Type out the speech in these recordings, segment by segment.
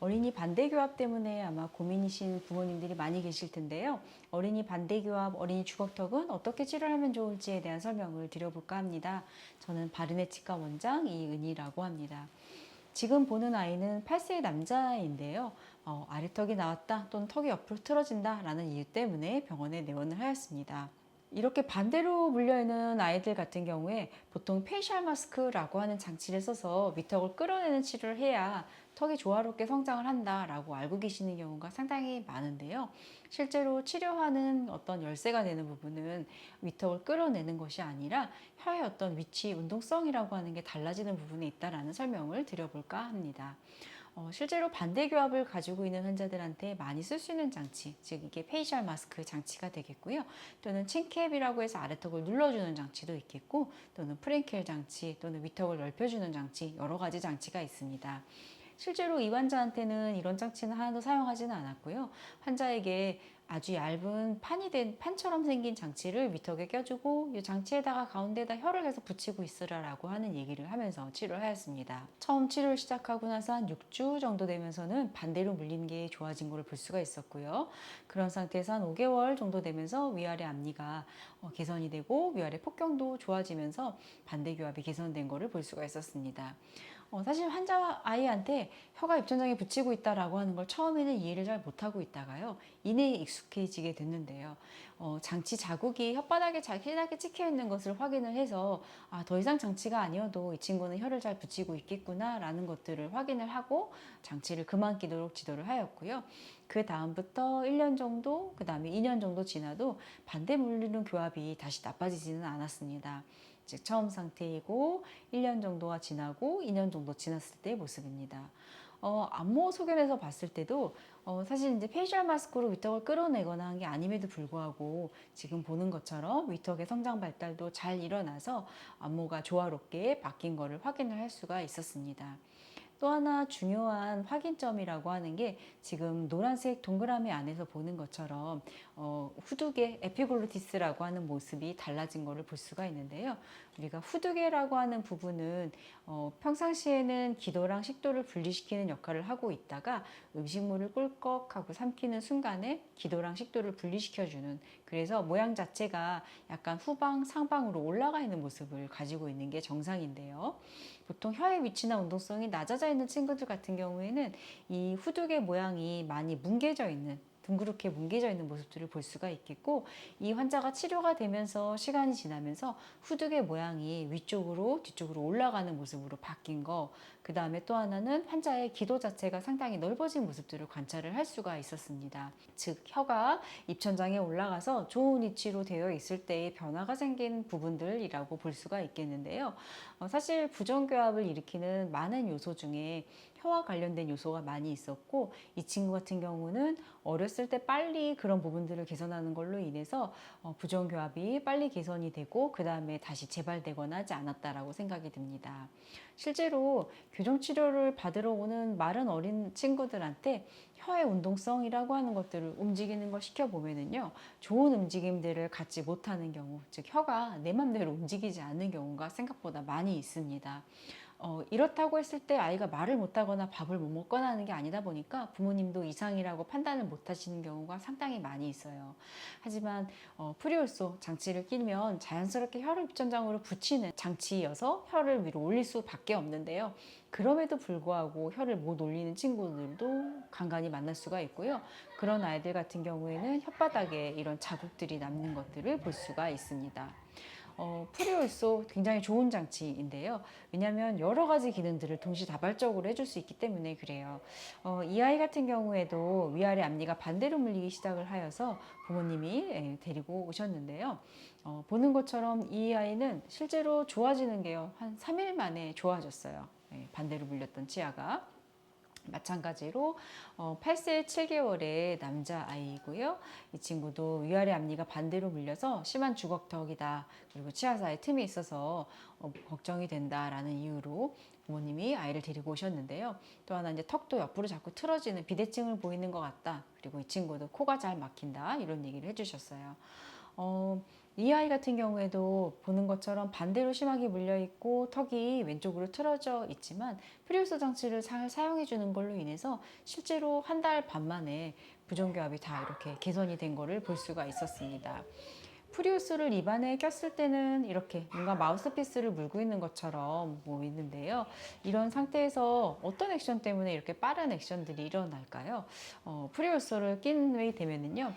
어린이 반대교합 때문에 아마 고민이신 부모님들이 많이 계실 텐데요. 어린이 반대교합, 어린이 주걱턱은 어떻게 치료하면 좋을지에 대한 설명을 드려볼까 합니다. 저는 바르네 치과 원장 이은희라고 합니다. 지금 보는 아이는 8세 남자인데요. 아래턱이 나왔다 또는 턱이 옆으로 틀어진다 라는 이유 때문에 병원에 내원을 하였습니다. 이렇게 반대로 물려있는 아이들 같은 경우에 보통 페이셜 마스크라고 하는 장치를 써서 위턱을 끌어내는 치료를 해야 턱이 조화롭게 성장을 한다라고 알고 계시는 경우가 상당히 많은데요. 실제로 치료하는 어떤 열쇠가 되는 부분은 위턱을 끌어내는 것이 아니라 혀의 어떤 위치, 운동성이라고 하는 게 달라지는 부분에 있다라는 설명을 드려볼까 합니다. 실제로 반대교합을 가지고 있는 환자들한테 많이 쓸 수 있는 장치, 즉 이게 페이셜 마스크 장치가 되겠고요. 또는 칭캡이라고 해서 아래턱을 눌러주는 장치도 있겠고, 또는 프랭켈 장치, 또는 위턱을 넓혀주는 장치, 여러 가지 장치가 있습니다. 실제로 이 환자한테는 이런 장치는 하나도 사용하지는 않았고요. 환자에게 아주 얇은 판처럼 생긴 장치를 위턱에 껴주고 이 장치에다가 가운데다 혀를 계속 붙이고 있으라라고 하는 얘기를 하면서 치료를 하였습니다. 처음 치료를 시작하고 나서 한 6주 정도 되면서는 반대로 물리는 게 좋아진 것을 볼 수가 있었고요. 그런 상태에서 한 5개월 정도 되면서 위아래 앞니가 개선이 되고 위아래 폭경도 좋아지면서 반대교합이 개선된 것을 볼 수가 있었습니다. 사실 환자 아이한테 혀가 입천장에 붙이고 있다라고 하는 걸 처음에는 이해를 잘 못하고 있다가요. 이내에 익숙해지게 됐는데요. 장치 자국이 혓바닥에 잘 진하게 찍혀 있는 것을 확인을 해서 더 이상 장치가 아니어도 이 친구는 혀를 잘 붙이고 있겠구나 라는 것들을 확인을 하고 장치를 그만 끼도록 지도를 하였고요. 그 다음부터 1년 정도, 그 다음에 2년 정도 지나도 반대 물리는 교합이 다시 나빠지지는 않았습니다. 즉 처음 상태이고 1년 정도가 지나고 2년 정도 지났을 때의 모습입니다. 안모 소견에서 봤을 때도 사실 이제 페이셜 마스크로 위턱을 끌어내거나 한 게 아님에도 불구하고 지금 보는 것처럼 위턱의 성장 발달도 잘 일어나서 안모가 조화롭게 바뀐 것을 확인을 할 수가 있었습니다. 또 하나 중요한 확인점이라고 하는 게 지금 노란색 동그라미 안에서 보는 것처럼 후두개 에피글로티스라고 하는 모습이 달라진 것을 볼 수가 있는데요. 우리가 후두개라고 하는 부분은 평상시에는 기도랑 식도를 분리시키는 역할을 하고 있다가 음식물을 꿀꺽하고 삼키는 순간에 기도랑 식도를 분리시켜주는, 그래서 모양 자체가 약간 후방 상방으로 올라가 있는 모습을 가지고 있는 게 정상인데요. 보통 혀의 위치나 운동성이 낮아져 있는 친구들 같은 경우에는 이 후두개 모양이 많이 뭉개져 있는, 둥그렇게 뭉개져 있는 모습들을 볼 수가 있겠고, 이 환자가 치료가 되면서 시간이 지나면서 후두개 모양이 위쪽으로 뒤쪽으로 올라가는 모습으로 바뀐 거, 그 다음에 또 하나는 환자의 기도 자체가 상당히 넓어진 모습들을 관찰을 할 수가 있었습니다. 즉 혀가 입천장에 올라가서 좋은 위치로 되어 있을 때의 변화가 생긴 부분들이라고 볼 수가 있겠는데요. 사실 부정교합을 일으키는 많은 요소 중에 혀와 관련된 요소가 많이 있었고, 이 친구 같은 경우는 어렸을 때 빨리 그런 부분들을 개선하는 걸로 인해서 부정교합이 빨리 개선이 되고 그 다음에 다시 재발되거나 하지 않았다라고 생각이 듭니다. 실제로 교정치료를 받으러 오는 마른 어린 친구들한테 혀의 운동성이라고 하는 것들을 움직이는 걸 시켜보면은요, 좋은 움직임들을 갖지 못하는 경우, 즉 혀가 내 맘대로 움직이지 않는 경우가 생각보다 많이 있습니다. 이렇다고 했을 때 아이가 말을 못하거나 밥을 못 먹거나 하는 게 아니다 보니까 부모님도 이상이라고 판단을 못 하시는 경우가 상당히 많이 있어요. 하지만 프리올소 장치를 끼면 자연스럽게 혀를 입천장으로 붙이는 장치여서 혀를 위로 올릴 수밖에 없는데요. 그럼에도 불구하고 혀를 못 올리는 친구들도 간간히 만날 수가 있고요. 그런 아이들 같은 경우에는 혓바닥에 이런 자국들이 남는 것들을 볼 수가 있습니다. 프리올소 굉장히 좋은 장치인데요. 왜냐하면 여러 가지 기능들을 동시다발적으로 해줄 수 있기 때문에 그래요. 이 아이 같은 경우에도 위아래 앞니가 반대로 물리기 시작을 하여서 부모님이 데리고 오셨는데요. 보는 것처럼 이 아이는 실제로 좋아지는 게요, 한 3일 만에 좋아졌어요. 반대로 물렸던 치아가. 마찬가지로 8세 7개월의 남자아이이고요. 이 친구도 위아래 앞니가 반대로 물려서 심한 주걱턱이다, 그리고 치아 사이에 틈이 있어서 걱정이 된다라는 이유로 부모님이 아이를 데리고 오셨는데요. 또 하나 이제 턱도 옆으로 자꾸 틀어지는 비대칭을 보이는 것 같다. 그리고 이 친구도 코가 잘 막힌다, 이런 얘기를 해주셨어요. 어, 이 아이 같은 경우에도 보는 것처럼 반대로 심하게 물려 있고 턱이 왼쪽으로 틀어져 있지만 프리우스 장치를 잘 사용해 주는 걸로 인해서 실제로 한 달 반 만에 부종교합이 다 이렇게 개선이 된 거를 볼 수가 있었습니다. 프리우스를 입안에 꼈을 때는 이렇게 뭔가 마우스피스를 물고 있는 것처럼 보이는데요. 이런 상태에서 어떤 액션 때문에 이렇게 빠른 액션들이 일어날까요? 프리우스를 낀 후에 되면은요.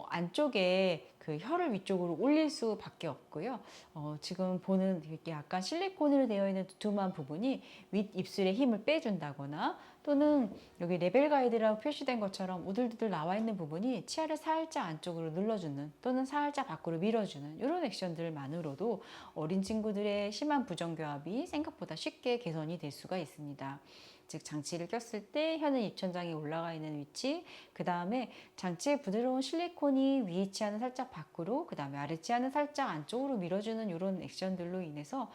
안쪽에 그 혀를 위쪽으로 올릴 수밖에 없고요. 지금 보는 이렇게 약간 실리콘으로 되어 있는 두툼한 부분이 윗 입술에 힘을 빼준다거나 또는 여기 레벨 가이드라고 표시된 것처럼 우들두들 나와 있는 부분이 치아를 살짝 안쪽으로 눌러주는 또는 살짝 밖으로 밀어주는 이런 액션들만으로도 어린 친구들의 심한 부정교합이 생각보다 쉽게 개선이 될 수가 있습니다. 즉 장치를 꼈을 때 혀는 입천장에 올라가 있는 위치, 그 다음에 장치의 부드러운 실리콘이 위 치아는 살짝 밖으로, 그 다음에 아래 치아는 살짝 안쪽으로 밀어주는 이런 액션들로 인해서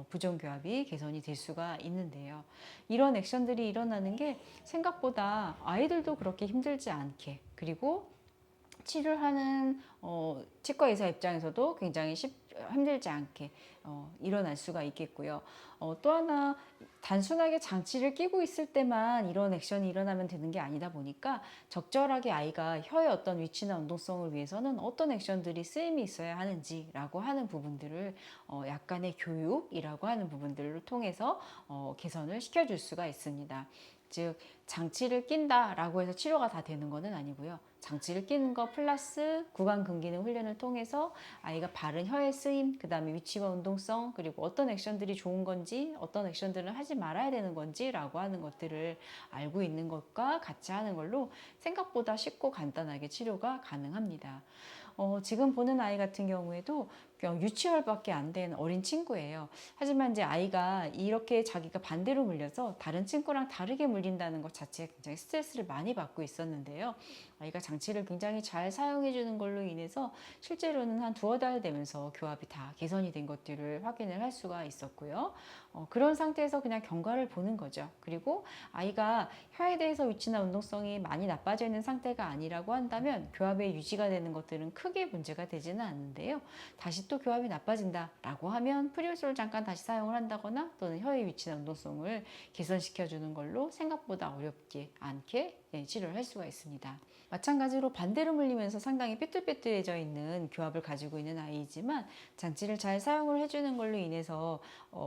부정교합이 개선이 될 수가 있는데요. 이런 액션들이 일어나는 게 생각보다 아이들도 그렇게 힘들지 않게, 그리고 치료를 하는 치과 의사 입장에서도 굉장히 힘들지 않게 일어날 수가 있겠고요. 또 하나 단순하게 장치를 끼고 있을 때만 이런 액션이 일어나면 되는 게 아니다 보니까 적절하게 아이가 혀의 어떤 위치나 운동성을 위해서는 어떤 액션들이 쓰임이 있어야 하는지라고 하는 부분들을 약간의 교육이라고 하는 부분들을 통해서 개선을 시켜줄 수가 있습니다. 즉 장치를 낀다라고 해서 치료가 다 되는 것은 아니고요. 장치를 끼는 거 플러스 구강 근기능 훈련을 통해서 아이가 바른 혀의 쓰임, 그 다음에 위치와 운동성, 그리고 어떤 액션들이 좋은 건지, 어떤 액션들은 하지 말아야 되는 건지라고 하는 것들을 알고 있는 것과 같이 하는 걸로 생각보다 쉽고 간단하게 치료가 가능합니다. 지금 보는 아이 같은 경우에도 유치월밖에 안 된 어린 친구예요. 하지만 이제 아이가 이렇게 자기가 반대로 물려서 다른 친구랑 다르게 물린다는 것 자체에 굉장히 스트레스를 많이 받고 있었는데요. 아이가 장치를 굉장히 잘 사용해 주는 걸로 인해서 실제로는 한 두어 달 되면서 교합이 다 개선이 된 것들을 확인을 할 수가 있었고요. 그런 상태에서 그냥 경과를 보는 거죠. 그리고 아이가 혀에 대해서 위치나 운동성이 많이 나빠져 있는 상태가 아니라고 한다면 교합의 유지가 되는 것들은 크게 문제가 되지는 않는데요. 다시 또 교합이 나빠진다라고 하면 프리우스를 잠깐 다시 사용을 한다거나 또는 혀의 위치나 운동성을 개선시켜 주는 걸로 생각보다 어렵지 않게 치료를 할 수가 있습니다. 마찬가지로 반대로 물리면서 상당히 삐뚤빼뚤해져 있는 교합을 가지고 있는 아이지만 장치를 잘 사용을 해주는 걸로 인해서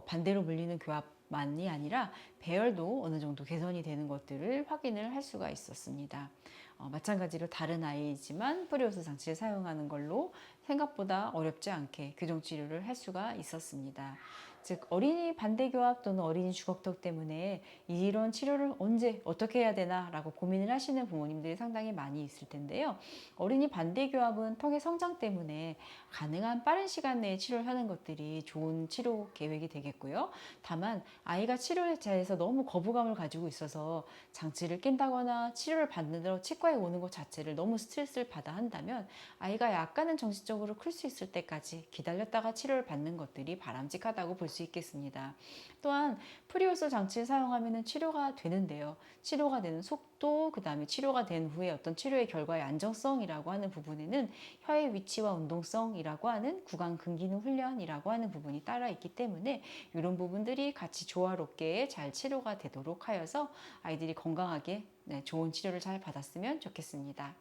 반대로 물리는 교합만이 아니라 배열도 어느 정도 개선이 되는 것들을 확인을 할 수가 있었습니다. 마찬가지로 다른 아이지만 프리우스 장치를 사용하는 걸로 생각보다 어렵지 않게 교정 치료를 할 수가 있었습니다. 즉 어린이 반대교합 또는 어린이 주걱턱 때문에 이런 치료를 언제 어떻게 해야 되나라고 고민을 하시는 부모님들이 상당히 많이 있을 텐데요. 어린이 반대교합은 턱의 성장 때문에 가능한 빠른 시간 내에 치료를 하는 것들이 좋은 치료 계획이 되겠고요. 다만 아이가 치료에 대해서 너무 거부감을 가지고 있어서 장치를 낀다거나 치료를 받느라 치과에 오는 것 자체를 너무 스트레스를 받아 한다면 아이가 약간은 정신적으로 클 수 있을 때까지 기다렸다가 치료를 받는 것들이 바람직하다고 볼 수 있겠습니다. 또한 프리우스 장치를 사용하면 치료가 되는데요. 치료가 되는 속도, 그 다음에 치료가 된 후에 어떤 치료의 결과의 안정성이라고 하는 부분에는 혀의 위치와 운동성이라고 하는 구강 근기능 훈련이라고 하는 부분이 따라 있기 때문에 이런 부분들이 같이 조화롭게 잘 치료가 되도록 하여서 아이들이 건강하게 좋은 치료를 잘 받았으면 좋겠습니다.